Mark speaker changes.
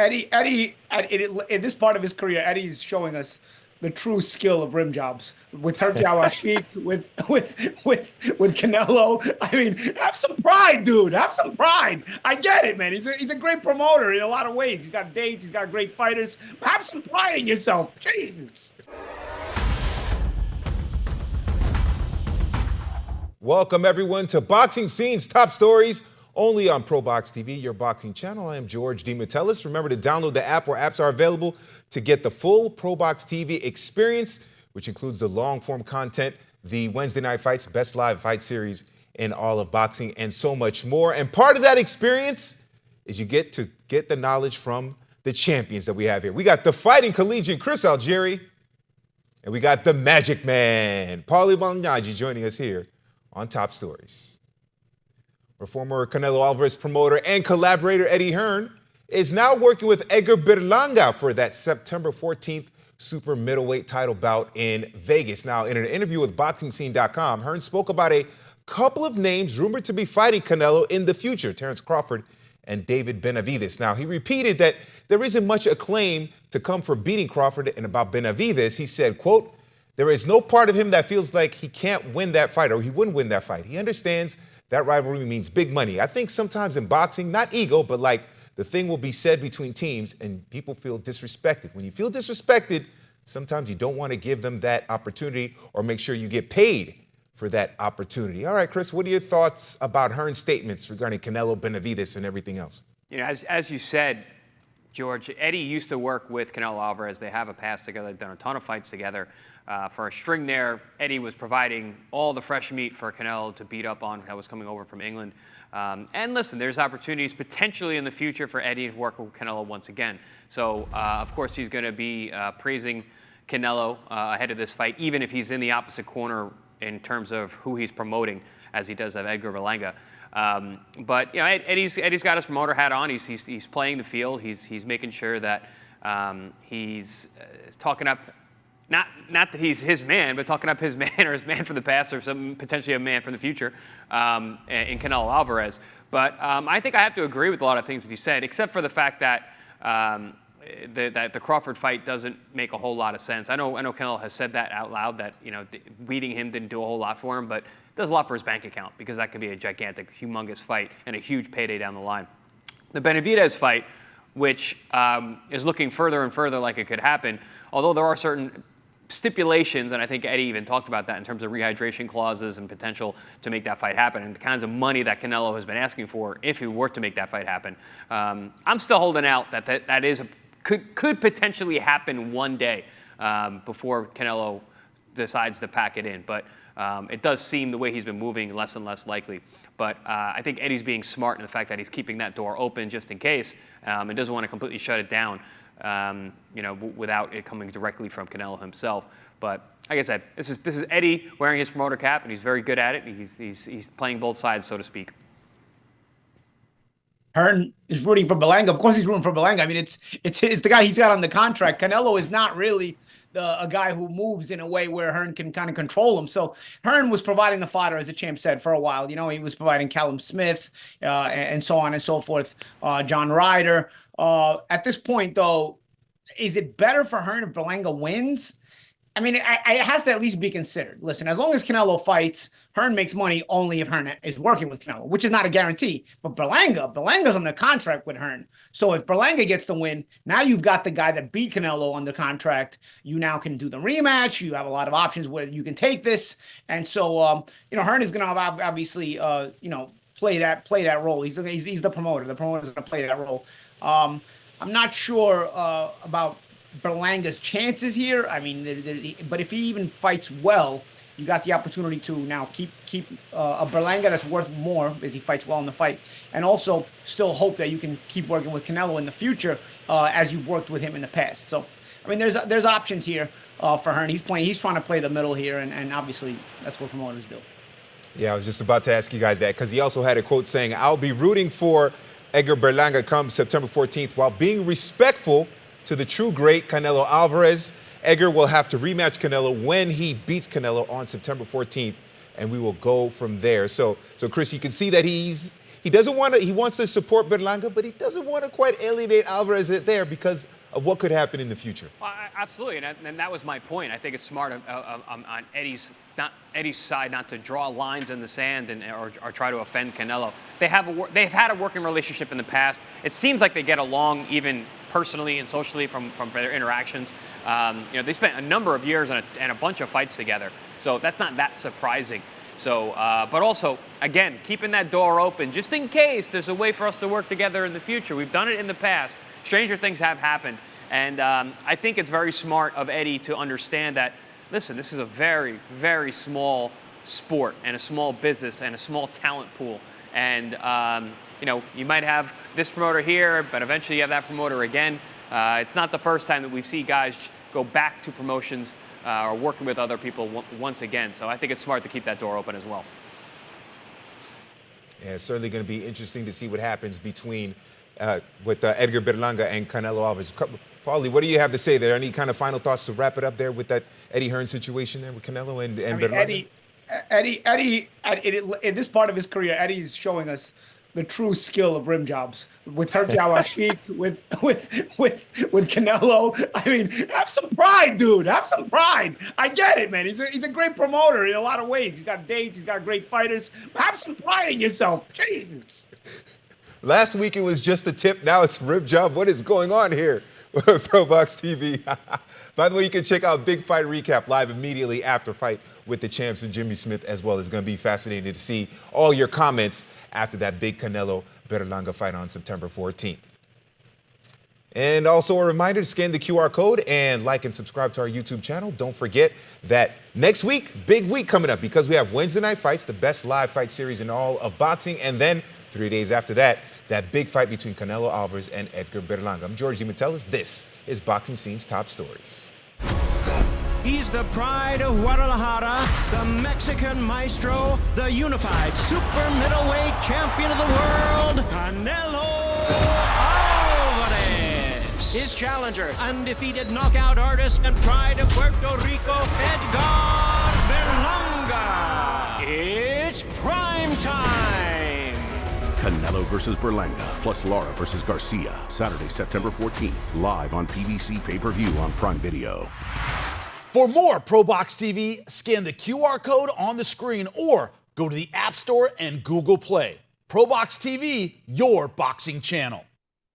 Speaker 1: Eddie, in this part of his career, Eddie's showing us the true skill of rim jobs with Turkey Al Rashid, with Canelo. I mean, have some pride, dude. Have some pride. I get it, man. He's a great promoter in a lot of ways. He's got dates. He's got great fighters. Have some pride in yourself. Jesus.
Speaker 2: Welcome, everyone, to Boxing Scene's Top Stories, only on ProBox TV, your boxing channel. I am George DeMatteis. Remember to download the app where apps are available to get the full ProBox TV experience, which includes the long-form content, the Wednesday Night Fights, best live fight series in all of boxing, and so much more. And part of that experience is you get to get the knowledge from the champions that we have here. We got the fighting collegian Chris Algieri, and we got the Magic Man, Paulie Malignaggi, joining us here on Top Stories. Our former Canelo Alvarez promoter and collaborator Eddie Hearn is now working with Edgar Berlanga for that September 14th super middleweight title bout in Vegas. Now, in an interview with BoxingScene.com, Hearn spoke about a couple of names rumored to be fighting Canelo in the future, Terrence Crawford and David Benavidez. Now, he repeated that there isn't much acclaim to come for beating Crawford, and about Benavidez, he said, quote, "There is no part of him that feels like he can't win that fight or he wouldn't win that fight. He understands that rivalry means big money. I think sometimes in boxing, not ego, but like the thing will be said between teams and people feel disrespected. When you feel disrespected, sometimes you don't want to give them that opportunity or make sure you get paid for that opportunity." All right, Chris, what are your thoughts about Hearn's statements regarding Canelo, Benavidez, and everything else?
Speaker 3: You know, as you said, George, Eddie used to work with Canelo Alvarez. They have a past together. They've done a ton of fights together. For a string there, Eddie was providing all the fresh meat for Canelo to beat up on that was coming over from England. And listen, there's opportunities potentially in the future for Eddie to work with Canelo once again. So, of course, he's going to be praising Canelo ahead of this fight, even if he's in the opposite corner in terms of who he's promoting, as he does have Edgar Berlanga. But you know, Eddie's got his promoter hat on. He's playing the field. He's making sure that he's talking up, not that he's his man, but talking up his man or his man from the past or some potentially a man from the future in Canelo Alvarez. But I think I have to agree with a lot of things that he said, except for the fact that the Crawford fight doesn't make a whole lot of sense. I know Canelo has said that out loud, that beating him didn't do a whole lot for him, but it does a lot for his bank account because that could be a gigantic, humongous fight and a huge payday down the line. The Benavidez fight, which is looking further and further like it could happen, although there are certain stipulations, and I think Eddie even talked about that in terms of rehydration clauses and potential to make that fight happen and the kinds of money that Canelo has been asking for if he were to make that fight happen. I'm still holding out that could potentially happen one day before Canelo decides to pack it in. But it does seem the way he's been moving less and less likely. But I think Eddie's being smart in the fact that he's keeping that door open just in case and doesn't want to completely shut it down. Without it coming directly from Canelo himself. But like I said, this is Eddie wearing his promoter cap, and he's very good at it. He's playing both sides, so to speak.
Speaker 1: Hearn is rooting for Berlanga. Of course, he's rooting for Berlanga. I mean, it's the guy he's got on the contract. Canelo is not really a guy who moves in a way where Hearn can kind of control him. So Hearn was providing the fodder, as the champ said, for a while. He was providing Callum Smith and so on and so forth, John Ryder. At this point, though, is it better for Hearn if Berlanga wins? I mean, it has to at least be considered. Listen, as long as Canelo fights, Hearn makes money only if Hearn is working with Canelo, which is not a guarantee. But Berlanga's on the contract with Hearn. So if Berlanga gets the win, now you've got the guy that beat Canelo under contract. You now can do the rematch. You have a lot of options where you can take this. And so, Hearn is going to obviously, play that role. He's the promoter. The promoter is going to play that role. I'm not sure about Berlanga's chances here. I mean, but if he even fights well, you got the opportunity to now keep a Berlanga that's worth more as he fights well in the fight, and also still hope that you can keep working with Canelo in the future as you've worked with him in the past. So, I mean, there's options here for Hearn. He's trying to play the middle here, and obviously that's what promoters do.
Speaker 2: Yeah, I was just about to ask you guys that because he also had a quote saying, "I'll be rooting for Edgar Berlanga come September 14th while being respectful to the true great Canelo Alvarez. Edgar will have to rematch Canelo when he beats Canelo on September 14th, and we will go from there." So Chris, you can see that he's he doesn't want to. He wants to support Berlanga, but he doesn't want to quite alienate Alvarez there because of what could happen in the future.
Speaker 3: Well, absolutely, and that was my point. I think it's smart on Eddie's side not to draw lines in the sand or try to offend Canelo. They've had a working relationship in the past. It seems like they get along even personally and socially from their interactions. They spent a number of years and a bunch of fights together, so that's not that surprising. So, but also, again, keeping that door open just in case there's a way for us to work together in the future. We've done it in the past. Stranger things have happened. And I think it's very smart of Eddie to understand that, listen, this is a very, very small sport and a small business and a small talent pool. And, you might have this promoter here, but eventually you have that promoter again. It's not the first time that we see guys go back to promotions or working with other people once again. So I think it's smart to keep that door open as well.
Speaker 2: Yeah, it's certainly going to be interesting to see what happens between with Edgar Berlanga and Canelo Alvarez. Paulie, what do you have to say there? Any kind of final thoughts to wrap it up there with that Eddie Hearn situation there with Canelo and Berlanga?
Speaker 1: Eddie, in this part of his career, Eddie's showing us the true skill of rim jobs with Herb Sheik, with Canelo. I mean, have some pride, dude. Have some pride. I get it, man. He's a great promoter in a lot of ways. He's got dates. He's got great fighters. Have some pride in yourself. Jesus.
Speaker 2: Last week it was just a tip. Now it's rib job. What is going on here with ProBox TV? By the way, you can check out Big Fight Recap live immediately after fight with the champs and Jimmy Smith as well. It's going to be fascinating to see all your comments after that big Canelo Berlanga fight on September 14th. And also a reminder to scan the QR code and like and subscribe to our YouTube channel. Don't forget that next week, big week coming up because we have Wednesday night fights, the best live fight series in all of boxing. And then 3 days after that, that big fight between Canelo Alvarez and Edgar Berlanga. I'm George DeMatteis. This is Boxing Scene's Top Stories.
Speaker 4: He's the pride of Guadalajara, the Mexican maestro, the unified super middleweight champion of the world, Canelo Alvarez. His challenger, undefeated knockout artist and pride of Puerto Rico, Edgar Berlanga. It's prime time.
Speaker 5: Canelo versus Berlanga, plus Lara versus Garcia, Saturday, September 14th, live on PBC pay-per-view on Prime Video.
Speaker 6: For more ProBox TV, scan the QR code on the screen or go to the App Store and Google Play. ProBox TV, your boxing channel.